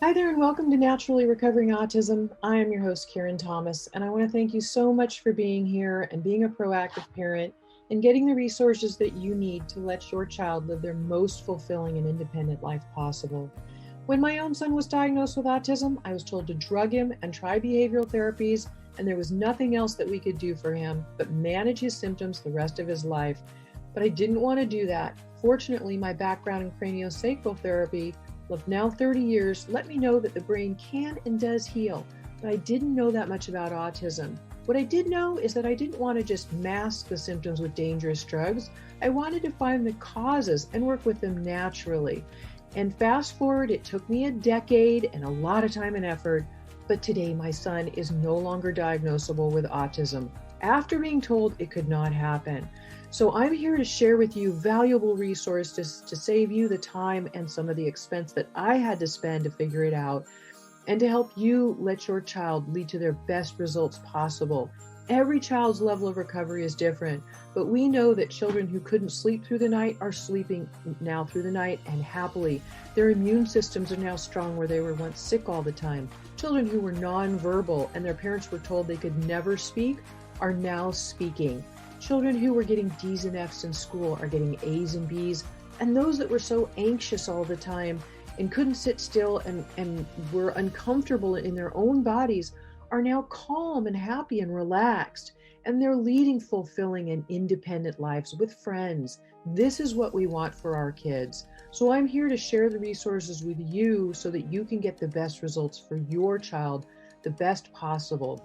Hi there, and welcome to Naturally Recovering Autism. I am your host, Karen Thomas, and I want to thank you so much for being here and being a proactive parent and getting the resources that you need to let your child live their most fulfilling and independent life possible. When my own son was diagnosed with autism, I was told to drug him and try behavioral therapies, and there was nothing else that we could do for him but manage his symptoms the rest of his life. But I didn't want to do that. Fortunately, my background in craniosacral therapy of now 30 years let me know that the brain can and does heal, but I didn't know that much about autism. What I did know is that I didn't want to just mask the symptoms with dangerous drugs. I wanted to find the causes and work with them naturally. And fast forward, it took me a decade and a lot of time and effort, but today my son is no longer diagnosable with autism after being told it could not happen. So I'm here to share with you valuable resources to save you the time and some of the expense that I had to spend to figure it out, and to help you let your child lead to their best results possible. Every child's level of recovery is different, but we know that children who couldn't sleep through the night are sleeping now through the night and happily. Their immune systems are now strong where they were once sick all the time. Children who were nonverbal and their parents were told they could never speak are now speaking. Children who were getting D's and F's in school are getting A's and B's, and those that were so anxious all the time and couldn't sit still and were uncomfortable in their own bodies are now calm and happy and relaxed, and they're leading fulfilling and independent lives with friends. This is what we want for our kids. So I'm here to share the resources with you so that you can get the best results for your child, the best possible.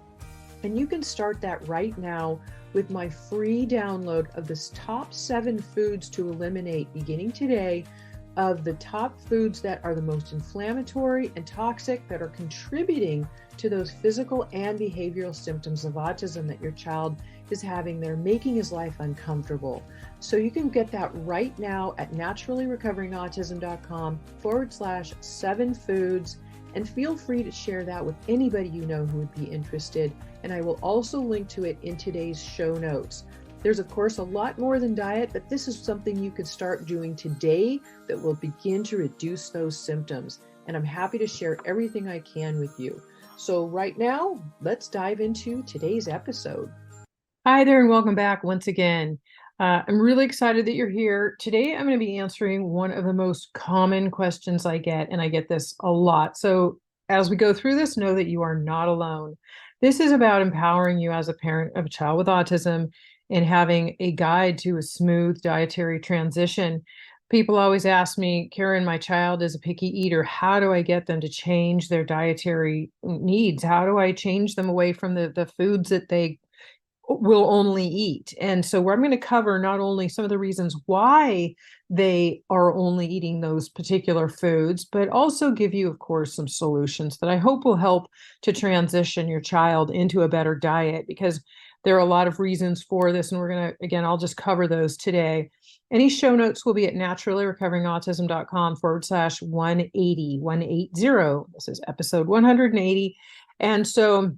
And you can start that right now with my free download of the top 7 foods to eliminate beginning today, of the top foods that are the most inflammatory and toxic that are contributing to those physical and behavioral symptoms of autism that your child is having. They're making his life uncomfortable. So you can get that right now at naturallyrecoveringautism.com/7 foods. And feel free to share that with anybody you know who would be interested. And I will also link to it in today's show notes. There's, of course, a lot more than diet, but this is something you could start doing today that will begin to reduce those symptoms. And I'm happy to share everything I can with you. So right now, let's dive into today's episode. Hi there, and welcome back once again. I'm really excited that you're here. Today, I'm going to be answering one of the most common questions I get, and I get this a lot. So as we go through this, know that you are not alone. This is about empowering you as a parent of a child with autism and having a guide to a smooth dietary transition. People always ask me, Karen, my child is a picky eater. How do I get them to change their dietary needs? How do I change them away from the foods that they will only eat? And so I'm going to cover not only some of the reasons why they are only eating those particular foods, but also give you, of course, some solutions that I hope will help to transition your child into a better diet, because there are a lot of reasons for this. And we're going to, again, I'll just cover those today. Any show notes will be at naturallyrecoveringautism.com/180, 180. This is episode 180. And so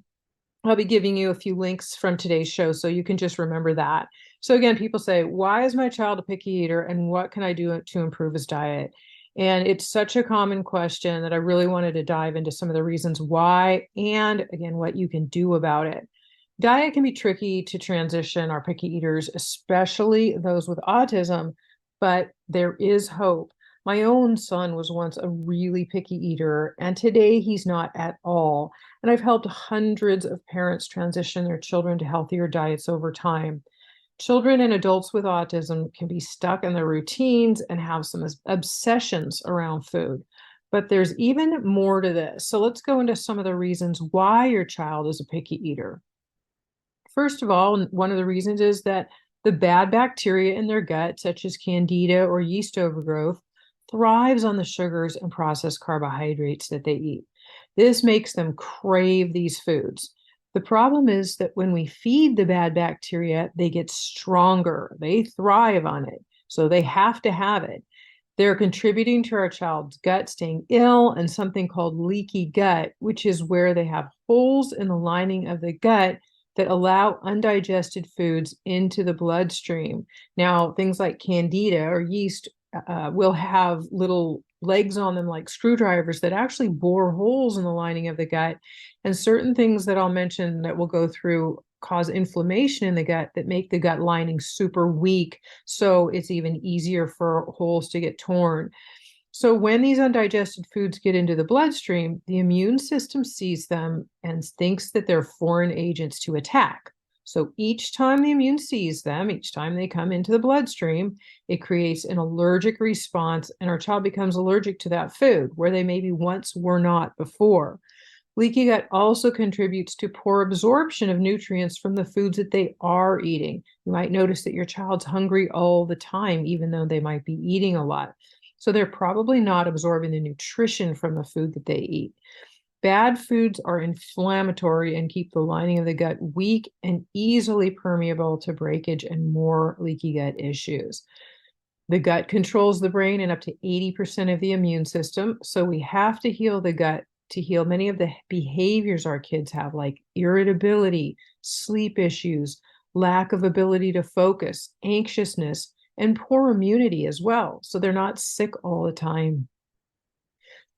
I'll be giving you a few links from today's show so you can just remember that. So again, people say, why is my child a picky eater and what can I do to improve his diet? And it's such a common question that I really wanted to dive into some of the reasons why, and again, what you can do about it. Diet can be tricky to transition our picky eaters, especially those with autism, but there is hope. My own son was once a really picky eater, and today he's not at all. And I've helped hundreds of parents transition their children to healthier diets over time. Children and adults with autism can be stuck in their routines and have some obsessions around food. But there's even more to this. So let's go into some of the reasons why your child is a picky eater. First of all, one of the reasons is that the bad bacteria in their gut, such as candida or yeast overgrowth, thrives on the sugars and processed carbohydrates that they eat. This makes them crave these foods. The problem is that when we feed the bad bacteria, they get stronger. They thrive on it, so they have to have it. They're contributing to our child's gut staying ill and something called leaky gut, which is where they have holes in the lining of the gut that allow undigested foods into the bloodstream. Now, things like candida or yeast will have little legs on them like screwdrivers that actually bore holes in the lining of the gut. And certain things that I'll mention that we'll go through cause inflammation in the gut that make the gut lining super weak. So it's even easier for holes to get torn. So when these undigested foods get into the bloodstream, the immune system sees them and thinks that they're foreign agents to attack. So each time the immune sees them, each time they come into the bloodstream, it creates an allergic response, and our child becomes allergic to that food where they maybe once were not before. Leaky gut also contributes to poor absorption of nutrients from the foods that they are eating. You might notice that your child's hungry all the time, even though they might be eating a lot. So they're probably not absorbing the nutrition from the food that they eat. Bad foods are inflammatory and keep the lining of the gut weak and easily permeable to breakage and more leaky gut issues. The gut controls the brain and up to 80% of the immune system. So we have to heal the gut to heal many of the behaviors our kids have, like irritability, sleep issues, lack of ability to focus, anxiousness, and poor immunity as well. So they're not sick all the time.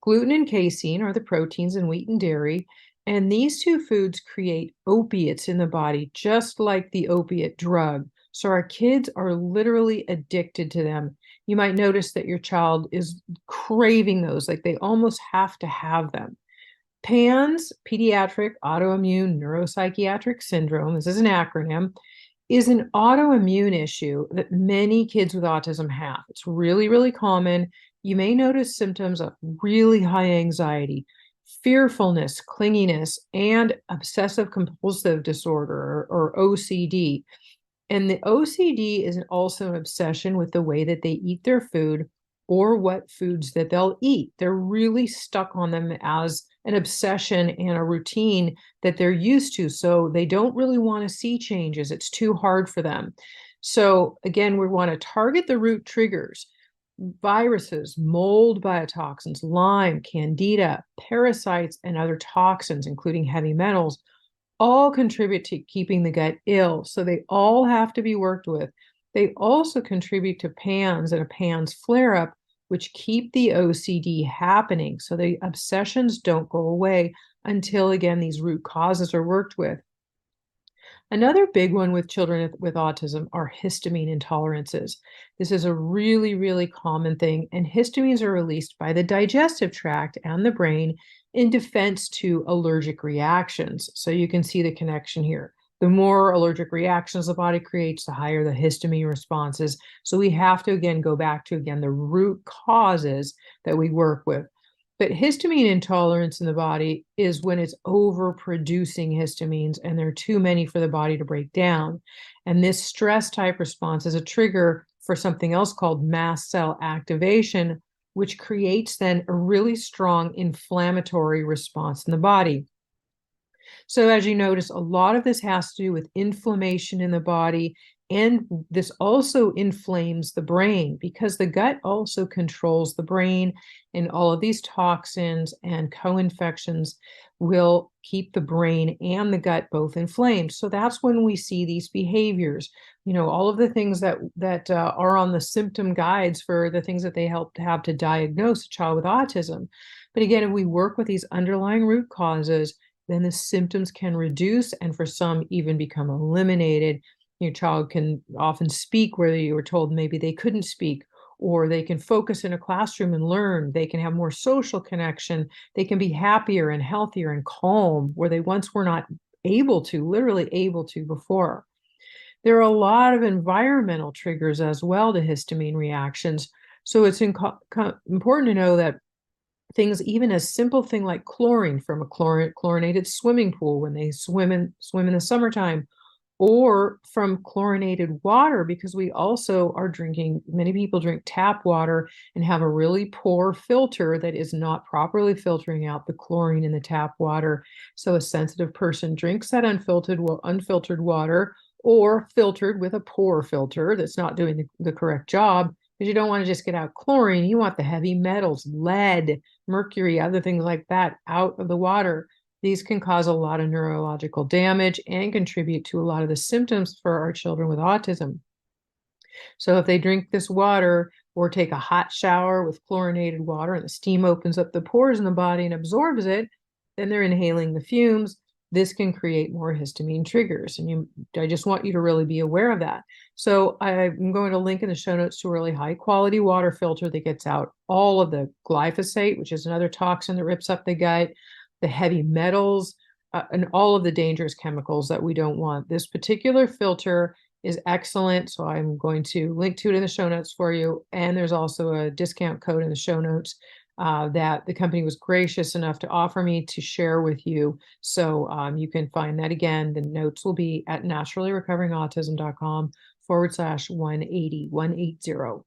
Gluten and casein are the proteins in wheat and dairy, and these two foods create opiates in the body, just like the opiate drug. So our kids are literally addicted to them. You might notice that your child is craving those, like they almost have to have them. PANS, Pediatric Autoimmune Neuropsychiatric Syndrome, this is an acronym, is an autoimmune issue that many kids with autism have. It's really, really common. You may notice symptoms of really high anxiety, fearfulness, clinginess, and obsessive compulsive disorder or OCD. And the OCD is also an obsession with the way that they eat their food or what foods that they'll eat. They're really stuck on them as an obsession and a routine that they're used to. So they don't really want to see changes. It's too hard for them. So again, we want to target the root triggers. Viruses, mold biotoxins, Lyme, candida, parasites, and other toxins, including heavy metals, all contribute to keeping the gut ill. So they all have to be worked with. They also contribute to PANS and a PANS flare-up, which keep the OCD happening. So the obsessions don't go away until, again, these root causes are worked with. Another big one with children with autism are histamine intolerances. This is a really, really common thing, and histamines are released by the digestive tract and the brain in defense to allergic reactions. So you can see the connection here. The more allergic reactions the body creates, the higher the histamine responses. So we have to, again, go back to, again, the root causes that we work with. But histamine intolerance in the body is when it's overproducing histamines and there are too many for the body to break down. And this stress type response is a trigger for something else called mast cell activation, which creates then a really strong inflammatory response in the body. So as you notice, a lot of this has to do with inflammation in the body, and this also inflames the brain because the gut also controls the brain, and all of these toxins and co-infections will keep the brain and the gut both inflamed. So that's when we see these behaviors. You know, all of the things that are on the symptom guides for the things that they help to have to diagnose a child with autism. But again, if we work with these underlying root causes, then the symptoms can reduce and for some even become eliminated. Your child can often speak where you were told maybe they couldn't speak, or they can focus in a classroom and learn. They can have more social connection. They can be happier and healthier and calm where they once were not able to, literally able to before. There are a lot of environmental triggers as well to histamine reactions. So it's important to know that things, even a simple thing like chlorine from a chlorinated swimming pool when they swim in the summertime, or from chlorinated water, because we also are drinking, many people drink tap water and have a really poor filter that is not properly filtering out the chlorine in the tap water. So a sensitive person drinks that unfiltered water, or filtered with a poor filter that's not doing the correct job. Because you don't want to just get out chlorine, you want the heavy metals, lead, mercury, other things like that out of the water. These can cause a lot of neurological damage and contribute to a lot of the symptoms for our children with autism. So if they drink this water, or take a hot shower with chlorinated water and the steam opens up the pores in the body and absorbs it, then they're inhaling the fumes. This can create more histamine triggers. And I just want you to really be aware of that. So I'm going to link in the show notes to a really high quality water filter that gets out all of the glyphosate, which is another toxin that rips up the gut, the heavy metals, and all of the dangerous chemicals that we don't want. This particular filter is excellent. So I'm going to link to it in the show notes for you. And there's also a discount code in the show notes that the company was gracious enough to offer me to share with you. So you can find that again. The notes will be at naturallyrecoveringautism.com/180.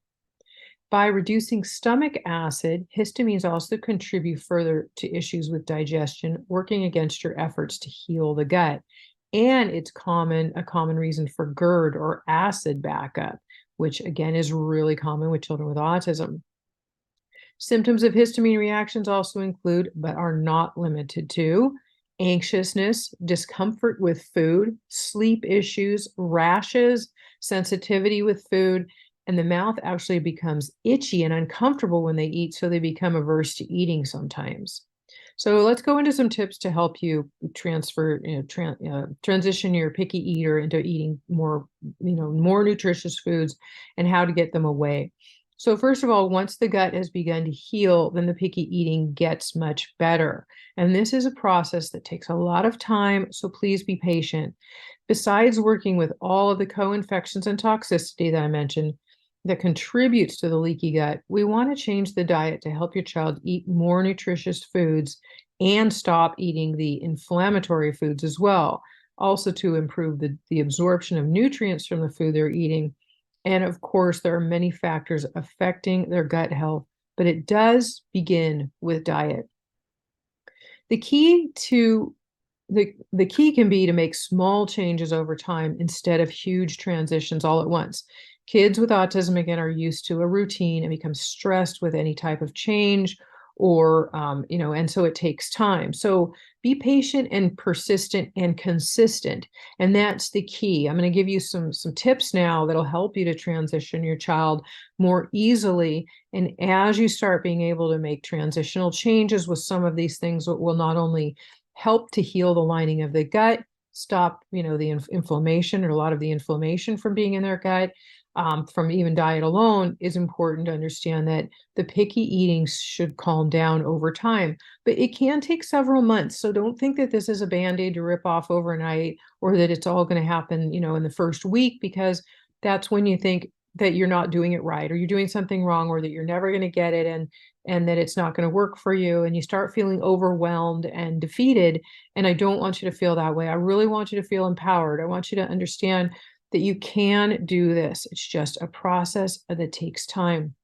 By reducing stomach acid, histamines also contribute further to issues with digestion, working against your efforts to heal the gut. And it's a common reason for GERD or acid backup, which again is really common with children with autism. Symptoms of histamine reactions also include, but are not limited to, anxiousness, discomfort with food, sleep issues, rashes, sensitivity with food, and the mouth actually becomes itchy and uncomfortable when they eat, so they become averse to eating sometimes. So let's go into some tips to help you transition your picky eater into eating more nutritious foods and how to get them away. So first of all, once the gut has begun to heal, then the picky eating gets much better. And this is a process that takes a lot of time, so please be patient. Besides working with all of the co-infections and toxicity that I mentioned that contributes to the leaky gut, we want to change the diet to help your child eat more nutritious foods and stop eating the inflammatory foods as well. Also to improve the absorption of nutrients from the food they're eating. And of course, there are many factors affecting their gut health, but it does begin with diet. The key can be to make small changes over time instead of huge transitions all at once. Kids with autism, again, are used to a routine and become stressed with any type of change or, and so it takes time. So be patient and persistent and consistent. And that's the key. I'm going to give you some tips now that'll help you to transition your child more easily. And as you start being able to make transitional changes with some of these things, it will not only help to heal the lining of the gut, stop, the inflammation or a lot of the inflammation from being in their gut, from even diet alone, is important to understand that the picky eating should calm down over time, but it can take several months. So don't think that this is a Band-Aid to rip off overnight or that it's all going to happen, in the first week, because that's when you think that you're not doing it right or you're doing something wrong or that you're never going to get it and that it's not going to work for you, and you start feeling overwhelmed and defeated. And I don't want you to feel that way. I really want you to feel empowered. I want you to understand that you can do this. It's just a process that takes time.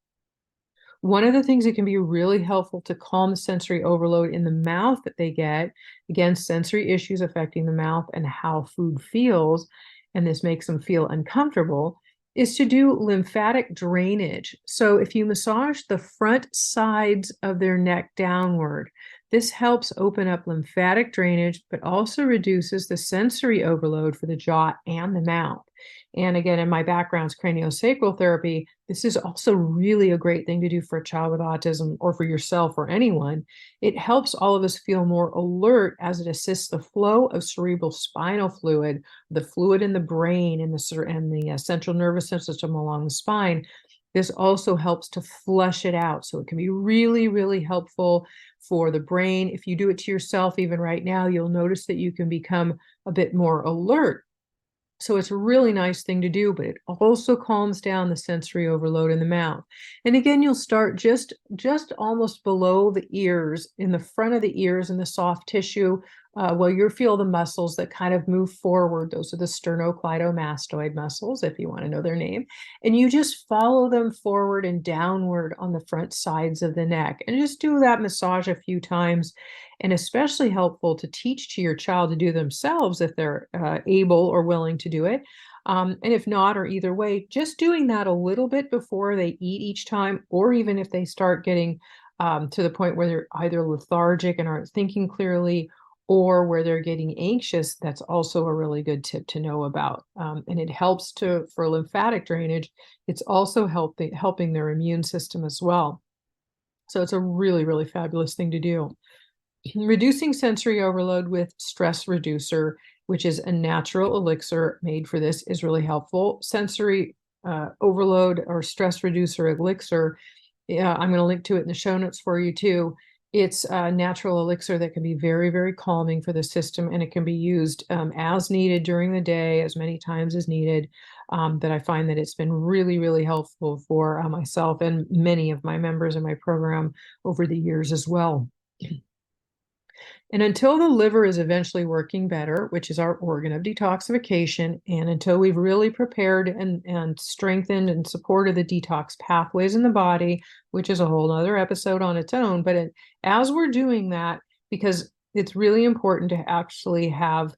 One of the things that can be really helpful to calm the sensory overload in the mouth that they get, again, sensory issues affecting the mouth and how food feels, and this makes them feel uncomfortable, is to do lymphatic drainage. So if you massage the front sides of their neck downward, this helps open up lymphatic drainage, but also reduces the sensory overload for the jaw and the mouth. And again, in my background is craniosacral therapy. This is also really a great thing to do for a child with autism or for yourself or anyone. It helps all of us feel more alert as it assists the flow of cerebral spinal fluid, the fluid in the brain and the central nervous system along the spine. This also helps to flush it out. So it can be really, really helpful for the brain. If you do it to yourself, even right now, you'll notice that you can become a bit more alert. So it's a really nice thing to do, but it also calms down the sensory overload in the mouth. And again, you'll start just almost below the ears, in the front of the ears in the soft tissue, where you'll feel the muscles that kind of move forward. Those are the sternocleidomastoid muscles, if you want to know their name. And you just follow them forward and downward on the front sides of the neck. And just do that massage a few times. And especially helpful to teach to your child to do themselves if they're able or willing to do it. And if not, or either way, just doing that a little bit before they eat each time, or even if they start getting to the point where they're either lethargic and aren't thinking clearly, or where they're getting anxious, that's also a really good tip to know about. And it helps for lymphatic drainage. It's also helping their immune system as well. So it's a really, really fabulous thing to do. Reducing sensory overload with stress reducer, which is a natural elixir made for this, is really helpful. Sensory overload or stress reducer elixir, I'm going to link to it in the show notes for you too. It's a natural elixir that can be very, very calming for the system, and it can be used as needed during the day, as many times as needed. That I find that it's been really, really helpful for myself and many of my members in my program over the years as well. And until the liver is eventually working better, which is our organ of detoxification, and until we've really prepared and strengthened and supported the detox pathways in the body, which is a whole other episode on its own, but as we're doing that, because it's really important to actually have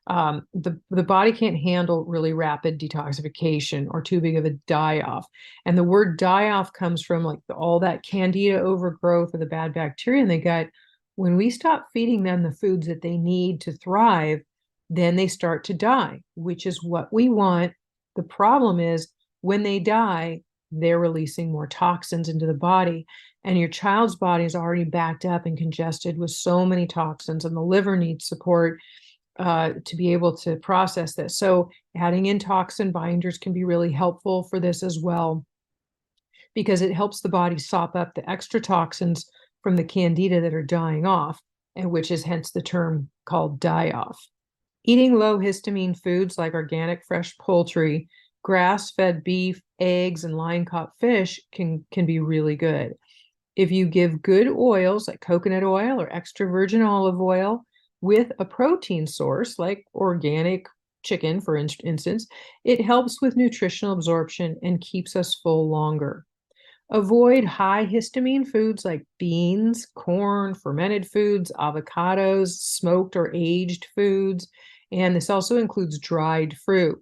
the body can't handle really rapid detoxification or too big of a die-off. And the word die-off comes from like all that candida overgrowth of the bad bacteria in the gut. When we stop feeding them the foods that they need to thrive, then they start to die, which is what we want. The problem is when they die, they're releasing more toxins into the body. And your child's body is already backed up and congested with so many toxins, and the liver needs support to be able to process this. So adding in toxin binders can be really helpful for this as well, because it helps the body sop up the extra toxins from the candida that are dying off, and which is hence the term called die-off. Eating low histamine foods like organic fresh poultry, grass-fed beef, eggs, and line-caught fish can be really good. If you give good oils like coconut oil or extra virgin olive oil with a protein source like organic chicken, for instance, it helps with nutritional absorption and keeps us full longer. Avoid high histamine foods like beans, corn, fermented foods, avocados, smoked or aged foods, and this also includes dried fruit.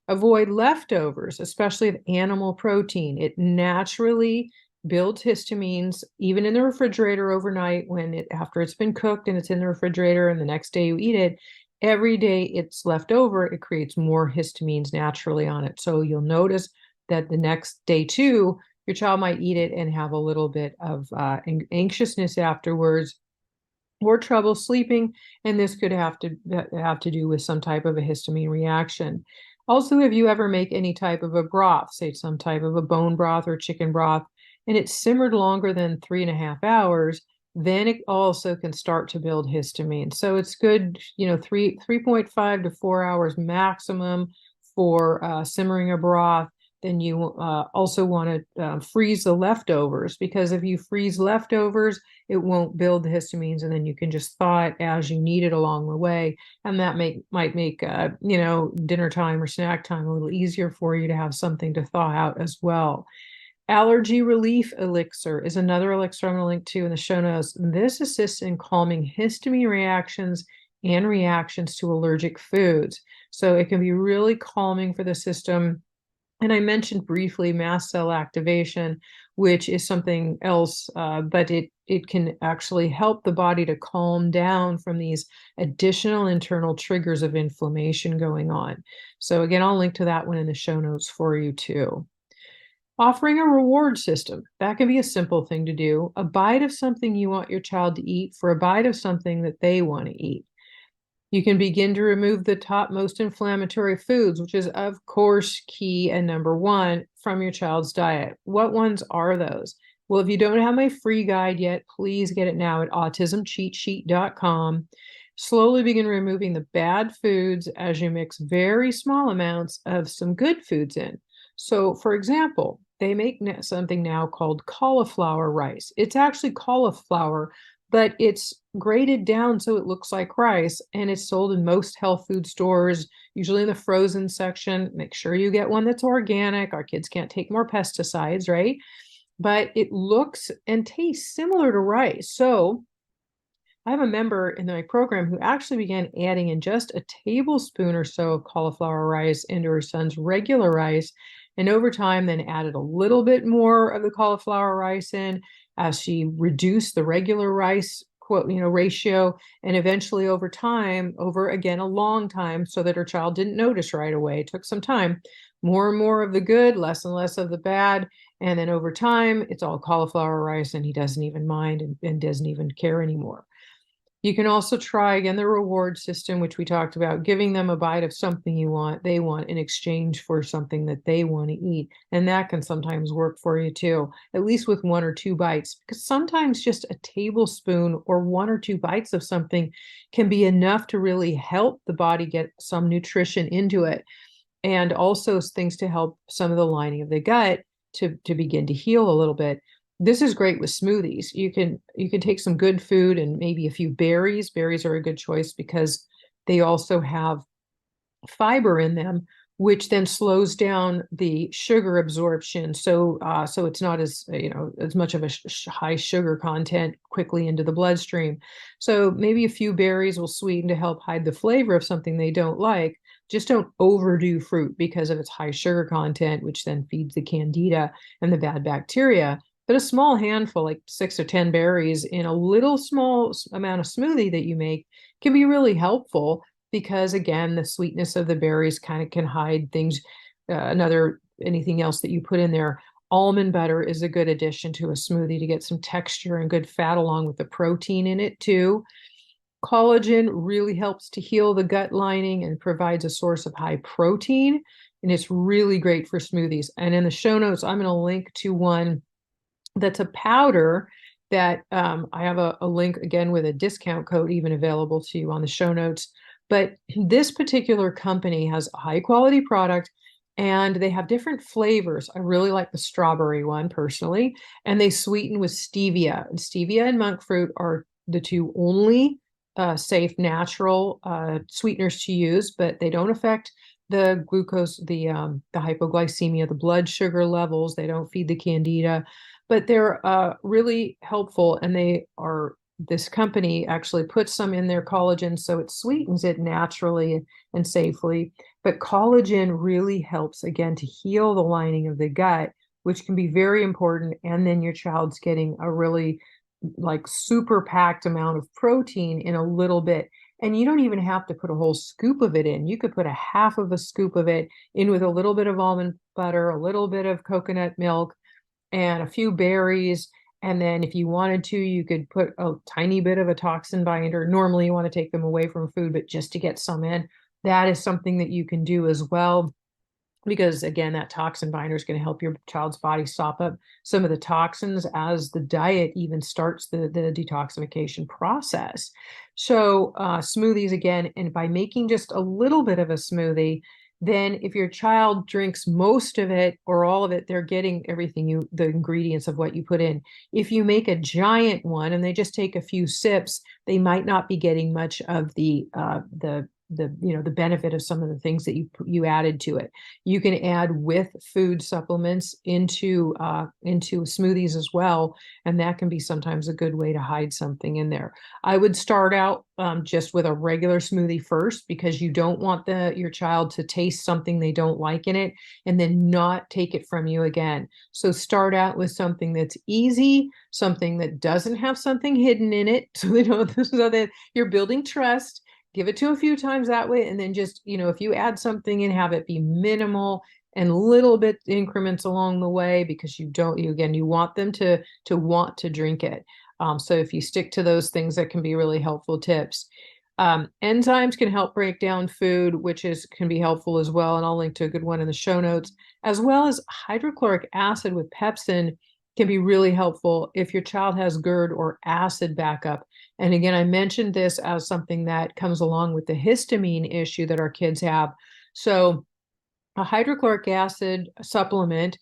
Avoid leftovers, especially of animal protein. It naturally builds histamines even in the refrigerator overnight after it's been cooked and it's in the refrigerator, and the next day you eat it. Every day it's left over, it creates more histamines naturally on it. So you'll notice that the next day too, your child might eat it and have a little bit of anxiousness afterwards or trouble sleeping, and this could have to do with some type of a histamine reaction. Also, if you ever make any type of a broth, say some type of a bone broth or chicken broth, and it's simmered longer than 3.5 hours, then it also can start to build histamine. So it's good, 3.5 to 4 hours maximum for simmering a broth. Then you also want to freeze the leftovers, because if you freeze leftovers, it won't build the histamines, and then you can just thaw it as you need it along the way. And that might make dinner time or snack time a little easier for you to have something to thaw out as well. Allergy relief elixir is another elixir I'm going to link to in the show notes. This assists in calming histamine reactions and reactions to allergic foods. So it can be really calming for the system. And I mentioned briefly mast cell activation, which is something else, but it can actually help the body to calm down from these additional internal triggers of inflammation going on. So again, I'll link to that one in the show notes for you too. Offering a reward system. That can be a simple thing to do. A bite of something you want your child to eat for a bite of something that they want to eat. You can begin to remove the top most inflammatory foods, which is, of course, key and number one from your child's diet. What ones are those? Well, if you don't have my free guide yet, please get it now at autismcheatsheet.com. Slowly begin removing the bad foods as you mix very small amounts of some good foods in. So, for example, they make something now called cauliflower rice. It's actually cauliflower, but it's grated down so it looks like rice, and it's sold in most health food stores, usually in the frozen section. Make sure you get one that's organic. Our kids can't take more pesticides, right? But it looks and tastes similar to rice. So I have a member in my program who actually began adding in just a tablespoon or so of cauliflower rice into her son's regular rice, and over time then added a little bit more of the cauliflower rice in as she reduced the regular rice ratio, and eventually over time, over again a long time, so that her child didn't notice right away. It took some time, more and more of the good, less and less of the bad. And then over time, it's all cauliflower rice, and he doesn't even mind and doesn't even care anymore. You can also try again the reward system, which we talked about, giving them a bite of something they want in exchange for something that they want to eat. And that can sometimes work for you too, at least with 1 or 2 bites, because sometimes just a tablespoon or 1 or 2 bites of something can be enough to really help the body get some nutrition into it. And also things to help some of the lining of the gut to begin to heal a little bit. This is great with smoothies. You can take some good food and maybe a few berries. Berries are a good choice because they also have fiber in them, which then slows down the sugar absorption. So it's not as as much of a high sugar content quickly into the bloodstream. So maybe a few berries will sweeten to help hide the flavor of something they don't like. Just don't overdo fruit because of its high sugar content, which then feeds the candida and the bad bacteria. But a small handful, like 6 or 10 berries in a little small amount of smoothie that you make can be really helpful because, again, the sweetness of the berries kind of can hide things, anything else that you put in there. Almond butter is a good addition to a smoothie to get some texture and good fat along with the protein in it too. Collagen really helps to heal the gut lining and provides a source of high protein, and it's really great for smoothies. And in the show notes, I'm going to link to one that's a powder that I have a link again with a discount code even available to you on the show notes. But this particular company has a high quality product and they have different flavors. I really like the strawberry one personally, and they sweeten with stevia. And stevia and monk fruit are the two only safe natural sweeteners to use, but they don't affect the glucose, the hypoglycemia, the blood sugar levels. They don't feed the candida, but they're really helpful. And this company actually puts some in their collagen, so it sweetens it naturally and safely. But collagen really helps, again, to heal the lining of the gut, which can be very important. And then your child's getting a really like super packed amount of protein in a little bit. And you don't even have to put a whole scoop of it in. You could put a half of a scoop of it in with a little bit of almond butter, a little bit of coconut milk, and a few berries. And then if you wanted to, you could put a tiny bit of a toxin binder. Normally you want to take them away from food, but just to get some in, that is something that you can do as well. Because again, that toxin binder is going to help your child's body sop up some of the toxins as the diet even starts the detoxification process. So smoothies again, and by making just a little bit of a smoothie, then if your child drinks most of it or all of it, they're getting everything the ingredients of what you put in. If you make a giant one and they just take a few sips, they might not be getting much of the benefit of some of the things that you added to it. You can add with food supplements into smoothies as well, and that can be sometimes a good way to hide something in there. I would start out just with a regular smoothie first, because you don't want your child to taste something they don't like in it and then not take it from you again. So start out with something that's easy, something that doesn't have something hidden in it, so that you're building trust. Give it to a few times that way, and then just, if you add something and have it be minimal and little bit increments along the way, because you want them to want to drink it. So if you stick to those things, that can be really helpful tips. Enzymes can help break down food, which can be helpful as well. And I'll link to a good one in the show notes, as well as hydrochloric acid with pepsin can be really helpful if your child has GERD or acid backup. And again, I mentioned this as something that comes along with the histamine issue that our kids have. So a hydrochloric acid supplement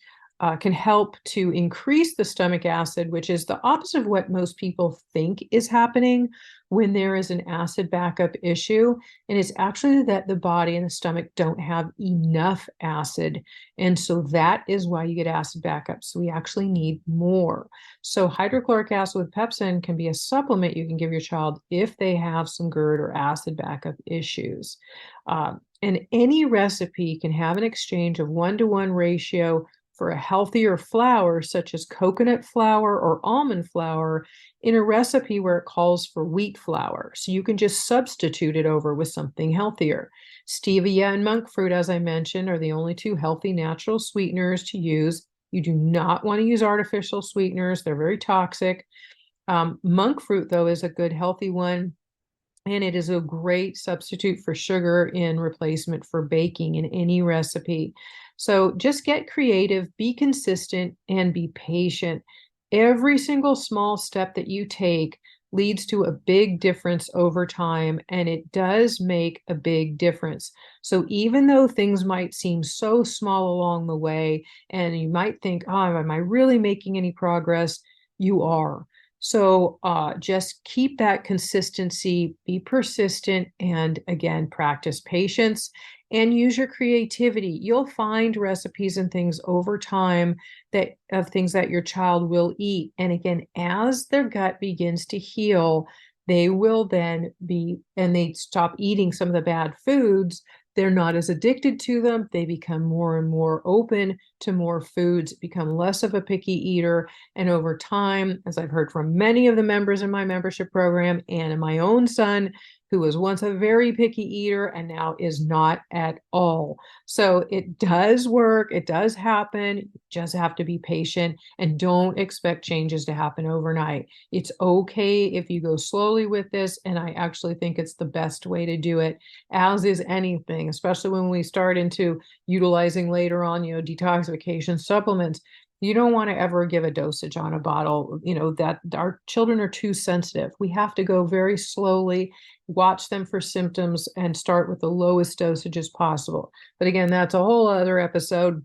can help to increase the stomach acid, which is the opposite of what most people think is happening when there is an acid backup issue. And it's actually that the body and the stomach don't have enough acid. And so that is why you get acid backup. So we actually need more. So hydrochloric acid with pepsin can be a supplement you can give your child if they have some GERD or acid backup issues. And any recipe can have an exchange of 1-to-1 ratio for a healthier flour, such as coconut flour or almond flour, in a recipe where it calls for wheat flour. So you can just substitute it over with something healthier. Stevia and monk fruit, as I mentioned, are the only two healthy natural sweeteners to use. You do not want to use artificial sweeteners. They're very toxic. Monk fruit, though, is a good healthy one. And it is a great substitute for sugar in replacement for baking in any recipe. So just get creative, be consistent, and be patient. Every single small step that you take leads to a big difference over time, and it does make a big difference. So even though things might seem so small along the way, and you might think, oh, am I really making any progress? You are. So just keep that consistency, be persistent, and again, practice patience and use your creativity. You'll find recipes and things over time that of things that your child will eat. And again, as their gut begins to heal, they will then and they stop eating some of the bad foods. They're not as addicted to them. They become more and more open to more foods, become less of a picky eater. And over time, as I've heard from many of the members in my membership program and in my own son, who was once a very picky eater and now is not at all. So it does work. It does happen. You just have to be patient and don't expect changes to happen overnight. It's okay if you go slowly with this. And I actually think it's the best way to do it, as is anything, especially when we start into utilizing later on, detoxification supplements. You don't want to ever give a dosage on a bottle, that our children are too sensitive. We have to go very slowly, watch them for symptoms, and start with the lowest dosages possible. But again, that's a whole other episode.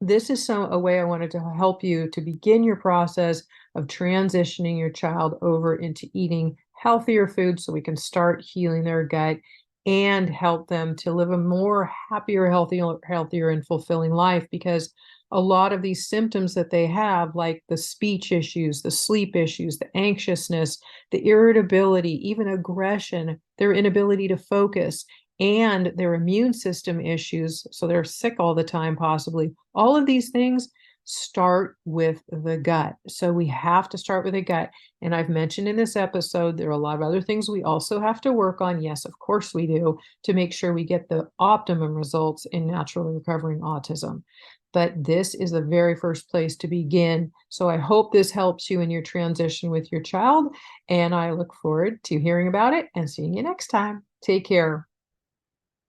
This is a way I wanted to help you to begin your process of transitioning your child over into eating healthier food so we can start healing their gut and help them to live a more happier, healthier, and fulfilling life. Because a lot of these symptoms that they have, like the speech issues, the sleep issues, the anxiousness, the irritability, even aggression, their inability to focus, and their immune system issues, so they're sick all the time possibly, all of these things start with the gut. So we have to start with the gut. And I've mentioned in this episode, there are a lot of other things we also have to work on. Yes, of course we do, to make sure we get the optimum results in naturally recovering autism. But this is the very first place to begin. So I hope this helps you in your transition with your child. And I look forward to hearing about it and seeing you next time. Take care.